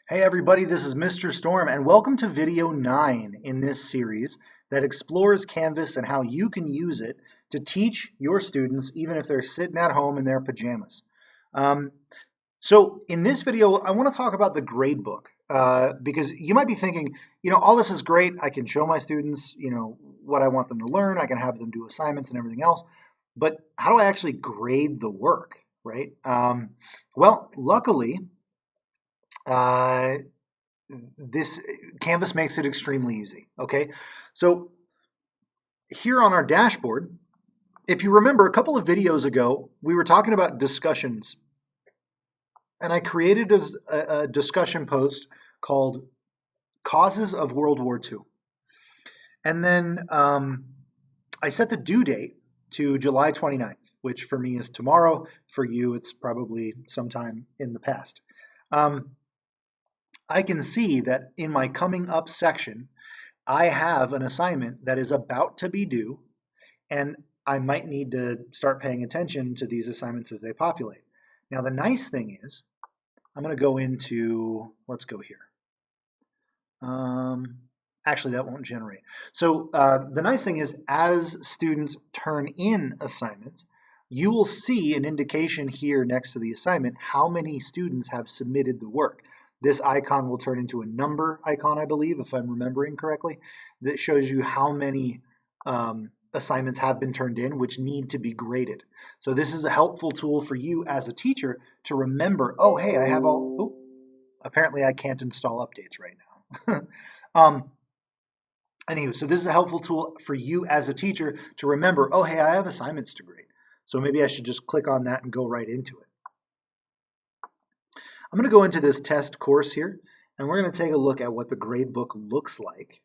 Hey everybody, this is Mr. Storm and welcome to video 9 in this series that explores Canvas and how you can use it to teach your students even if they're sitting at home in their pajamas. So in this video, I want to talk about the gradebook because you might be thinking, all this is great. I can show my students, what I want them to learn. I can have them do assignments and everything else. But how do I actually grade the work, right? Well, luckily, this Canvas makes it extremely easy, okay? So here on our dashboard, if you remember a couple of videos ago, we were talking about discussions. And I created a discussion post called Causes of World War II. And then I set the due date to July 29th, which for me is tomorrow. For you, it's probably sometime in the past. I can see that in my coming up section, I have an assignment that is about to be due, and I might need to start paying attention to these assignments as they populate. Now, the nice thing is, I'm going to go into, let's go here. Actually, that won't generate. So the nice thing is, as students turn in assignments, you will see an indication here next to the assignment how many students have submitted the work. This icon will turn into a number icon, I believe, if I'm remembering correctly, that shows you how many assignments have been turned in, which need to be graded. So this is a helpful tool for you as a teacher to remember, oh, hey, I have all, apparently I can't install updates right now. Anywho, so this is a helpful tool for you as a teacher to remember, oh, hey, I have assignments to grade. So maybe I should just click on that and go right into it. I'm going to go into this test course here, and we're going to take a look at what the gradebook looks like.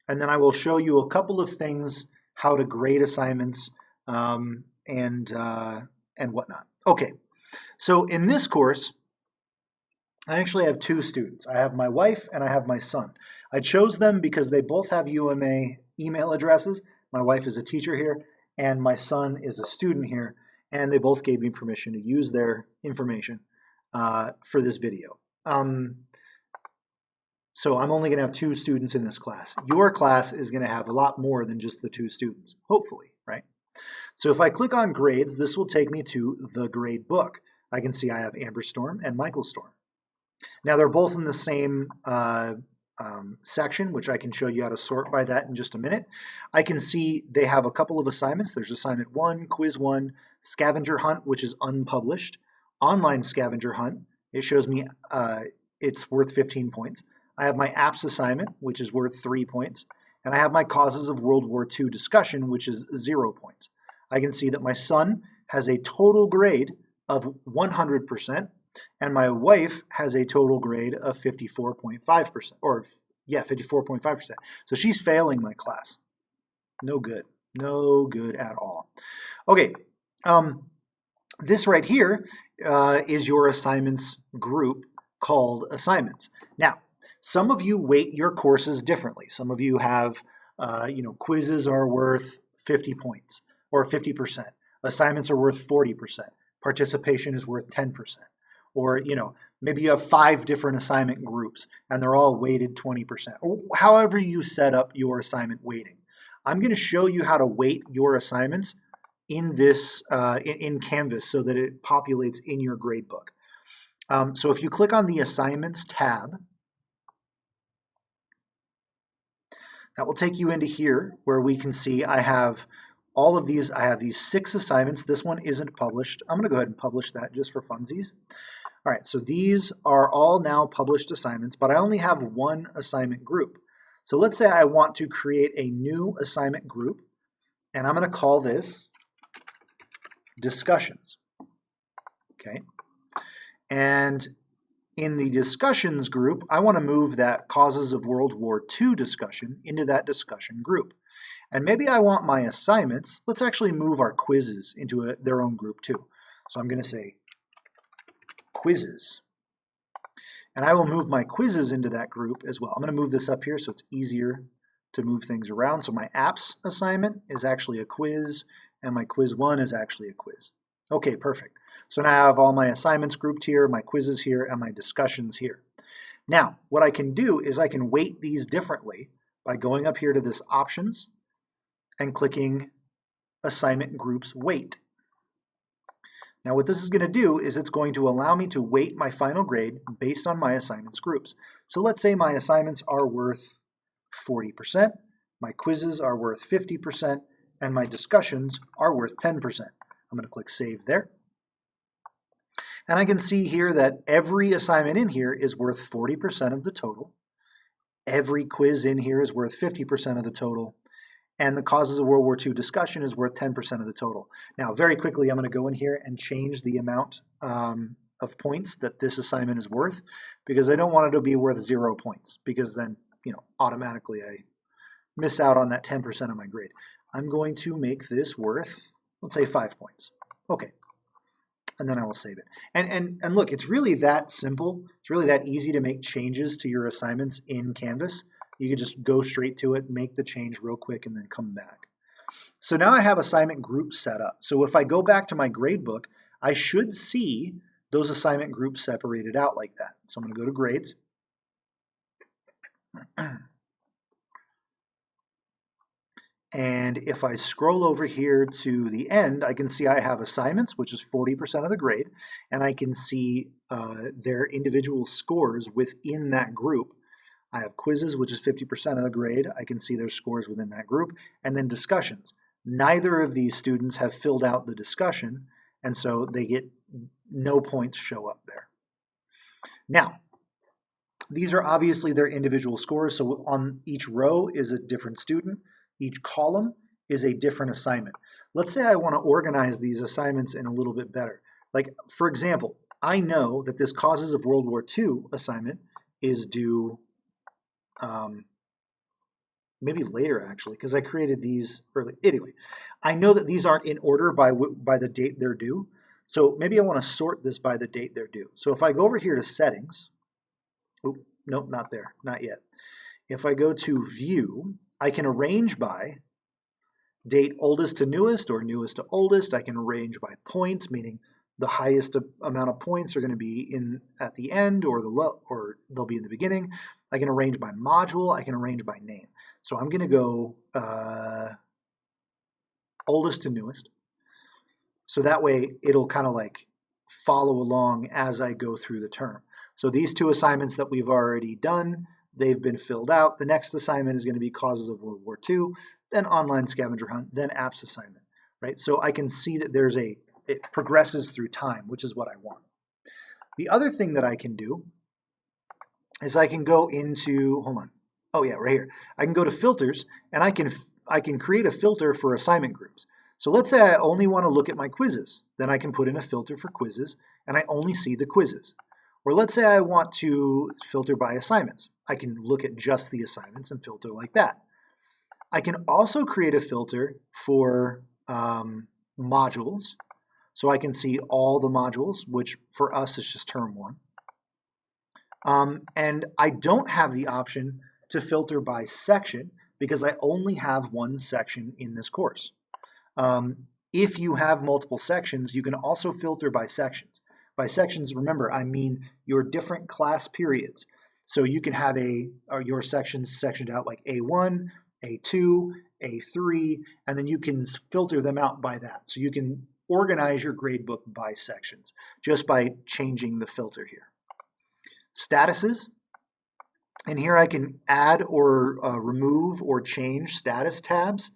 And then I will show you a couple of things, how to grade assignments and whatnot. Okay, so in this course, I actually have two students. I have my wife and I have my son. I chose them because they both have UMA email addresses. My wife is a teacher here, and my son is a student here, and they both gave me permission to use their information for this video. So I'm only going to have two students in this class. Your class is going to have a lot more than just the two students, hopefully, right? So if I click on grades, this will take me to the grade book. I can see I have Amber Storm and Michael Storm. Now they're both in the same section, which I can show you how to sort by that in just a minute. I can see they have a couple of assignments. There's assignment 1, quiz 1, scavenger hunt, which is unpublished, online scavenger hunt. It shows me it's worth 15 points. I have my apps assignment, which is worth 3 points. And I have my causes of World War II discussion, which is 0 points. I can see that my son has a total grade of 100%, and my wife has a total grade of 54.5%, or yeah, 54.5%. So she's failing my class. No good. No good at all. Okay, this right here is your assignments group called assignments. Now, some of you weight your courses differently. Some of you have, quizzes are worth 50 points or 50%. Assignments are worth 40%. Participation is worth 10%. Or, maybe you have 5 different assignment groups and they're all weighted 20%. Or however you set up your assignment weighting. I'm going to show you how to weight your assignments in this in Canvas so that it populates in your gradebook. So if you click on the Assignments tab, that will take you into here where we can see I have all of these. I have these 6 assignments. This one isn't published. I'm going to go ahead and publish that just for funsies. All right, so these are all now published assignments, but I only have one assignment group. So let's say I want to create a new assignment group, and I'm going to call this Discussions. Okay, and in the discussions group, I want to move that causes of World War II discussion into that discussion group. And maybe I want my assignments, let's actually move our quizzes into their own group too. So I'm going to say quizzes. And I will move my quizzes into that group as well. I'm going to move this up here so it's easier to move things around. So my apps assignment is actually a quiz, and my quiz 1 is actually a quiz. Okay, perfect. So now I have all my assignments grouped here, my quizzes here, and my discussions here. Now, what I can do is I can weight these differently by going up here to this options and clicking assignment groups weight. Now what this is going to do is it's going to allow me to weight my final grade based on my assignments groups. So let's say my assignments are worth 40%, my quizzes are worth 50%, and my discussions are worth 10%. I'm going to click Save there. And I can see here that every assignment in here is worth 40% of the total. Every quiz in here is worth 50% of the total. And the Causes of World War II discussion is worth 10% of the total. Now, very quickly, I'm going to go in here and change the amount of points that this assignment is worth, because I don't want it to be worth 0 points, because then, automatically I miss out on that 10% of my grade. I'm going to make this worth, let's say, 5 points. Okay. And then I will save it. And look, it's really that simple. It's really that easy to make changes to your assignments in Canvas. You can just go straight to it, make the change real quick, and then come back. So now I have assignment groups set up. So if I go back to my gradebook, I should see those assignment groups separated out like that. So I'm going to go to grades. And if I scroll over here to the end, I can see I have assignments, which is 40% of the grade, and I can see their individual scores within that group. I have quizzes, which is 50% of the grade. I can see their scores within that group. And then discussions. Neither of these students have filled out the discussion, and so they get no points show up there. Now, these are obviously their individual scores, so on each row is a different student. Each column is a different assignment. Let's say I want to organize these assignments in a little bit better. Like, for example, I know that this Causes of World War II assignment is due maybe later, actually, because I created these early. Anyway, I know that these aren't in order by the date they're due. So maybe I want to sort this by the date they're due. So if I go over here to Settings, nope, not there, not yet. If I go to View, I can arrange by date oldest to newest or newest to oldest. I can arrange by points, meaning the highest amount of points are going to be at the end, or they'll be in the beginning. I can arrange by module. I can arrange by name. So I'm going to go oldest to newest. So that way it'll kind of like follow along as I go through the term. So these two assignments that we've already done, they've been filled out. The next assignment is going to be Causes of World War II, then Online Scavenger Hunt, then Apps assignment, right? So I can see that it progresses through time, which is what I want. The other thing that I can do is I can go into, hold on. Oh yeah, right here. I can go to filters, and I can create a filter for assignment groups. So let's say I only want to look at my quizzes. Then I can put in a filter for quizzes, and I only see the quizzes. Or let's say I want to filter by assignments. I can look at just the assignments and filter like that. I can also create a filter for modules. So I can see all the modules, which for us is just term 1. And I don't have the option to filter by section because I only have one section in this course. If you have multiple sections, you can also filter by sections. By sections, remember, I mean your different class periods. So you can have your sections sectioned out like A1, A2, A3, and then you can filter them out by that. So you can organize your gradebook by sections just by changing the filter here. Statuses. And here I can add or remove or change status tabs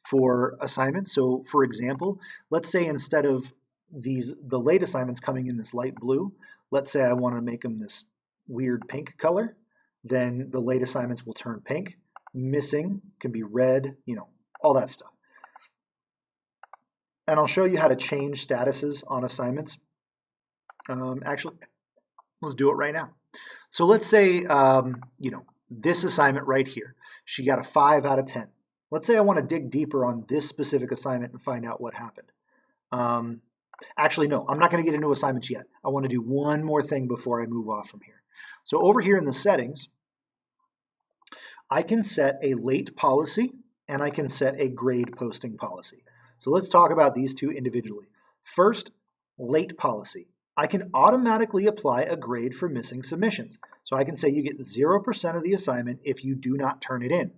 for assignments. So for example, let's say instead of the late assignments coming in this light blue, let's say I want to make them this weird pink color, then the late assignments will turn pink. Missing can be red, all that stuff. And I'll show you how to change statuses on assignments. Actually, let's do it right now. So let's say, this assignment right here, she got a 5 out of 10. Let's say I want to dig deeper on this specific assignment and find out what happened. Actually, no, I'm not going to get into assignments yet. I want to do one more thing before I move off from here. So over here in the settings, I can set a late policy and I can set a grade posting policy. So let's talk about these two individually. First, late policy. I can automatically apply a grade for missing submissions. So I can say you get 0% of the assignment if you do not turn it in.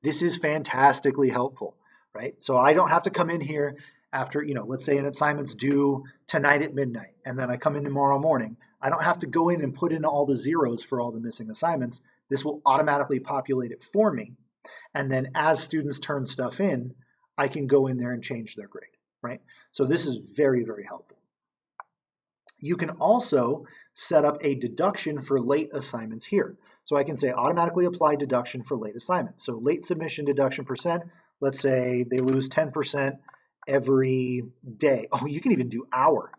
This is fantastically helpful, right? So I don't have to come in here after, let's say an assignment's due tonight at midnight, and then I come in tomorrow morning. I don't have to go in and put in all the zeros for all the missing assignments. This will automatically populate it for me. And then as students turn stuff in, I can go in there and change their grade, right? So this is very, very helpful. You can also set up a deduction for late assignments here. So I can say automatically apply deduction for late assignments. So late submission deduction percent, let's say they lose 10% every day. Oh, you can even do hour.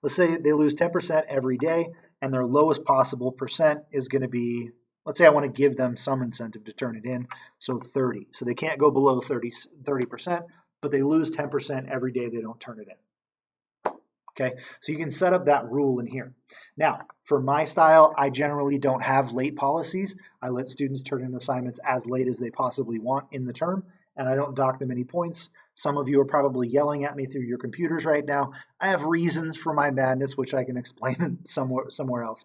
Let's say they lose 10% every day, and their lowest possible percent is going to be, let's say I want to give them some incentive to turn it in, so 30. So they can't go below 30%, but they lose 10% every day they don't turn it in. Okay, so you can set up that rule in here. Now, for my style, I generally don't have late policies. I let students turn in assignments as late as they possibly want in the term, and I don't dock them any points. Some of you are probably yelling at me through your computers right now. I have reasons for my madness, which I can explain somewhere else.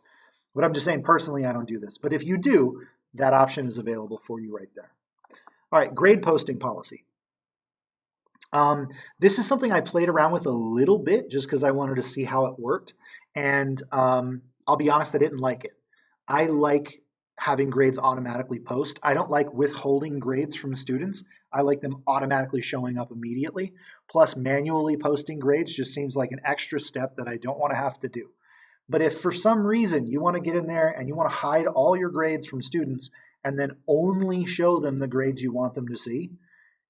But I'm just saying, personally, I don't do this. But if you do, that option is available for you right there. All right, grade posting policy. This is something I played around with a little bit just because I wanted to see how it worked. And I'll be honest, I didn't like it. I like having grades automatically post. I don't like withholding grades from students. I like them automatically showing up immediately. Plus, manually posting grades just seems like an extra step that I don't want to have to do. But if for some reason you want to get in there and you want to hide all your grades from students and then only show them the grades you want them to see,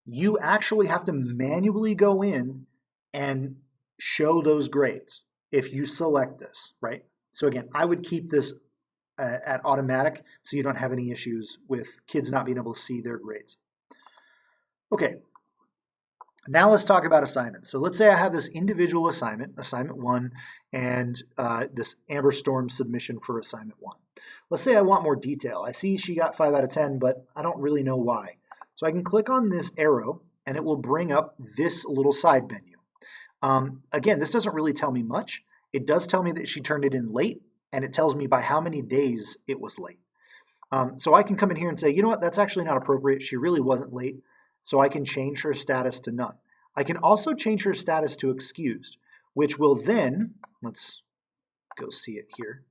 you actually have to manually go in and show those grades if you select this, right? So again, I would keep this at automatic so you don't have any issues with kids not being able to see their grades. Okay, now let's talk about assignments. So let's say I have this individual assignment, assignment 1, and this Amber Storm submission for assignment 1. Let's say I want more detail. I see she got 5 out of 10, but I don't really know why. So I can click on this arrow and it will bring up this little side menu. Again, this doesn't really tell me much. It does tell me that she turned it in late, and it tells me by how many days it was late. So I can come in here and say, you know what, that's actually not appropriate. She really wasn't late. So I can change her status to none. I can also change her status to excused, which will then, let's go see it here.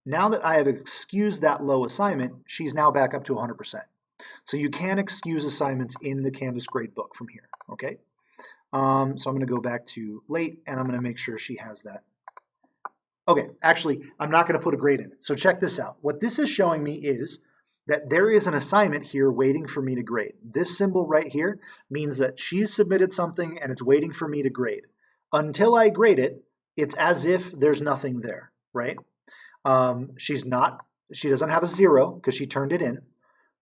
Now that I have excused that low assignment, she's now back up to 100%. So you can excuse assignments in the Canvas Gradebook from here, okay? So I'm going to go back to late, and I'm going to make sure she has that. Okay, actually, I'm not going to put a grade in. So check this out. What this is showing me is that there is an assignment here waiting for me to grade. This symbol right here means that she's submitted something and it's waiting for me to grade. Until I grade it, it's as if there's nothing there, right? She doesn't have a 0 because she turned it in,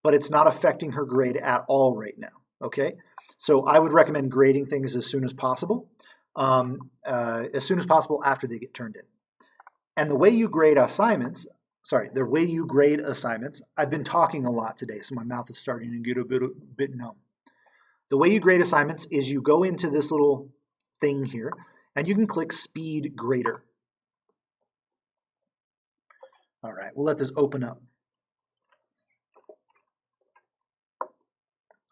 but it's not affecting her grade at all right now, okay? So I would recommend grading things as soon as possible after they get turned in. And the way you grade assignments, I've been talking a lot today, so my mouth is starting to get a bit numb. The way you grade assignments is you go into this little thing here, and you can click Speedgrader. All right, we'll let this open up.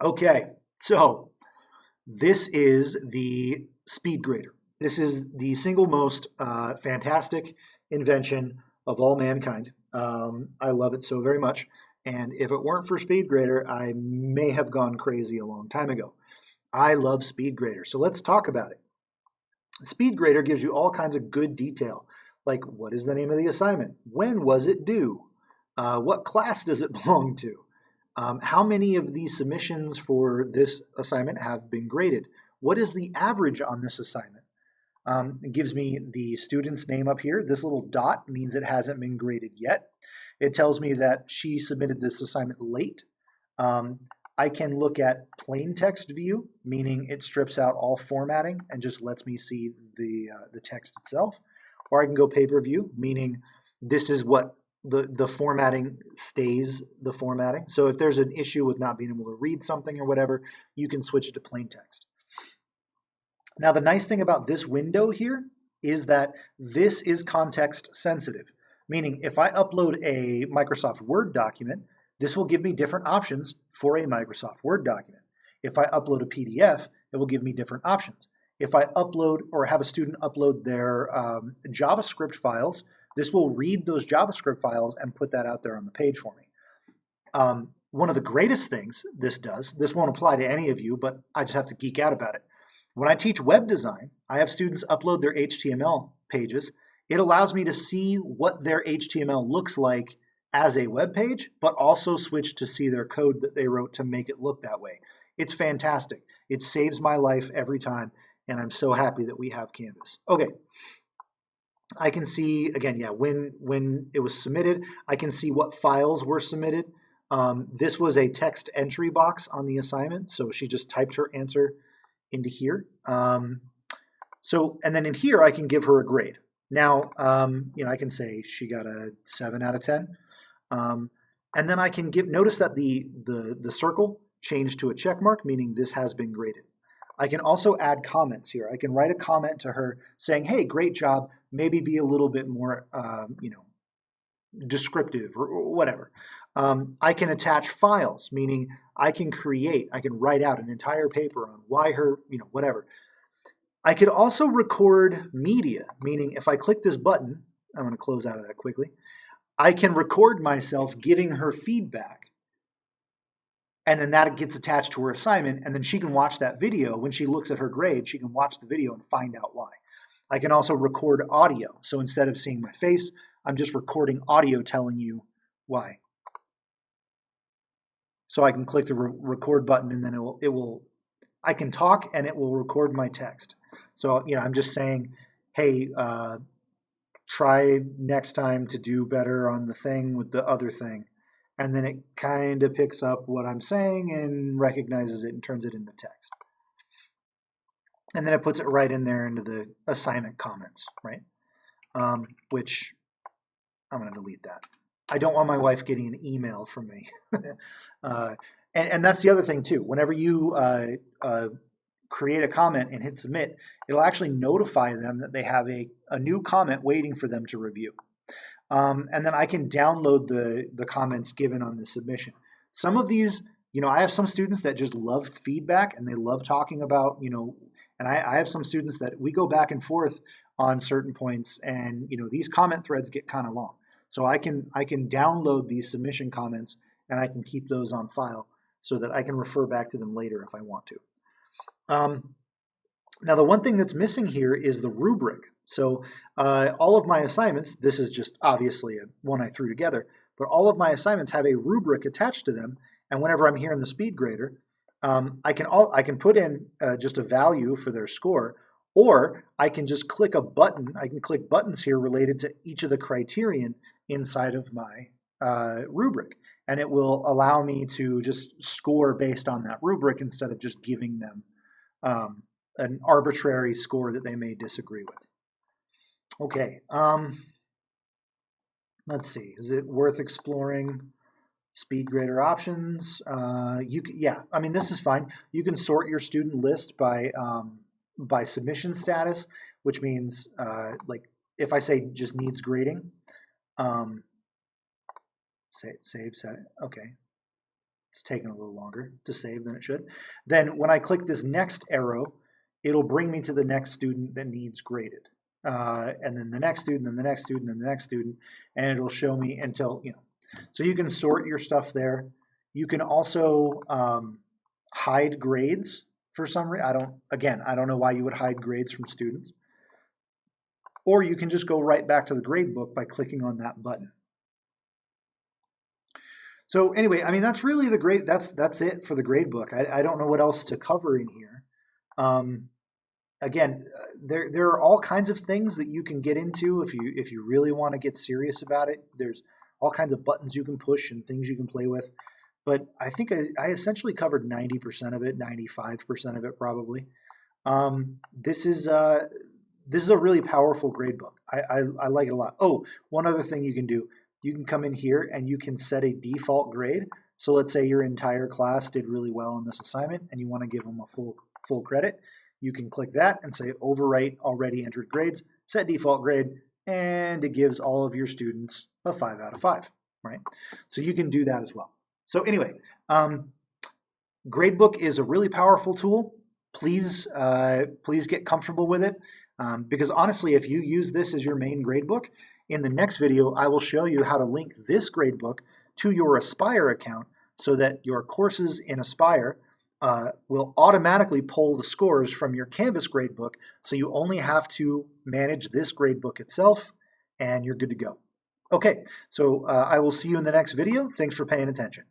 Okay, so this is the Speedgrader. This is the single most fantastic invention of all mankind. I love it so very much. And if it weren't for Speedgrader, I may have gone crazy a long time ago. I love Speedgrader. So let's talk about it. Speedgrader gives you all kinds of good detail, like what is the name of the assignment? When was it due? What class does it belong to? How many of these submissions for this assignment have been graded? What is the average on this assignment? It gives me the student's name up here. This little dot means it hasn't been graded yet. It tells me that she submitted this assignment late. I can look at plain text view, meaning it strips out all formatting and just lets me see the text itself. Or I can go paper view, meaning this is what the formatting stays the formatting. So if there's an issue with not being able to read something or whatever, you can switch it to plain text. Now the nice thing about this window here is that this is context sensitive, meaning if I upload a Microsoft Word document, this will give me different options for a Microsoft Word document. If I upload a PDF, it will give me different options. If I upload or have a student upload their JavaScript files, this will read those JavaScript files and put that out there on the page for me. One of the greatest things this does, this won't apply to any of you, but I just have to geek out about it. When I teach web design, I have students upload their HTML pages. It allows me to see what their HTML looks like as a web page, but also switch to see their code that they wrote to make it look that way. It's fantastic. It saves my life every time, and I'm so happy that we have Canvas. Okay. I can see, again, yeah, when it was submitted, I can see what files were submitted. This was a text entry box on the assignment, so she just typed her answer into here. And then in here, I can give her a grade. Now, I can say she got a 7 out of 10. And then I can notice that the circle changed to a check mark, meaning this has been graded. I can also add comments here. I can write a comment to her saying, hey, great job, maybe be a little bit more, descriptive or whatever. I can attach files, meaning I can write out an entire paper on why her, whatever. I could also record media, meaning if I click this button, I'm going to close out of that quickly, I can record myself giving her feedback. And then that gets attached to her assignment, and then she can watch that video. When she looks at her grade, she can watch the video and find out why. I can also record audio. So instead of seeing my face, I'm just recording audio telling you why. So I can click the record button, and then I can talk and it will record my text. So, I'm just saying, hey, try next time to do better on the thing with the other thing. And then it kind of picks up what I'm saying and recognizes it and turns it into text. And then it puts it right in there into the assignment comments, right? Which I'm going to delete that. I don't want my wife getting an email from me. And that's the other thing too. Whenever you create a comment and hit submit, it'll actually notify them that they have a new comment waiting for them to review. And then I can download the comments given on the submission. Some of these, I have some students that just love feedback and they love talking about, and I have some students that we go back and forth on certain points, and these comment threads get kind of long. So I can download these submission comments and I can keep those on file so that I can refer back to them later if I want to. Now, the one thing that's missing here is the rubric. So all of my assignments, this is just obviously one I threw together, but all of my assignments have a rubric attached to them. And whenever I'm here in the Speedgrader, I can put in just a value for their score, or I can just click a button. I can click buttons here related to each of the criterion inside of my rubric. And it will allow me to just score based on that rubric instead of just giving them an arbitrary score that they may disagree with. Okay, let's see. Is it worth exploring Speedgrader options? Yeah, I mean, this is fine. You can sort your student list by submission status, which means like if I say just needs grading, save, set it. Okay, it's taking a little longer to save than it should. Then when I click this next arrow, it'll bring me to the next student that needs graded. And then the next student, and the next student, and the next student, and it'll show me until, So you can sort your stuff there. You can also hide grades for some reason. I don't know why you would hide grades from students. Or you can just go right back to the gradebook by clicking on that button. So anyway, I mean, that's really that's it for the gradebook. I don't know what else to cover in here. Again, there are all kinds of things that you can get into if you really want to get serious about it. There's all kinds of buttons you can push and things you can play with. But I think I essentially covered 90% of it, 95% of it probably. This is a really powerful gradebook. I like it a lot. Oh, one other thing you can do. You can come in here and you can set a default grade. So let's say your entire class did really well on this assignment and you want to give them a full credit. You can click that and say overwrite already entered grades, set default grade, and it gives all of your students a 5 out of 5, right? So you can do that as well. So anyway, Gradebook is a really powerful tool. Please get comfortable with it, because honestly, if you use this as your main gradebook, in the next video, I will show you how to link this gradebook to your Aspire account so that your courses in Aspire will automatically pull the scores from your Canvas gradebook, so you only have to manage this gradebook itself, and you're good to go. Okay, so I will see you in the next video. Thanks for paying attention.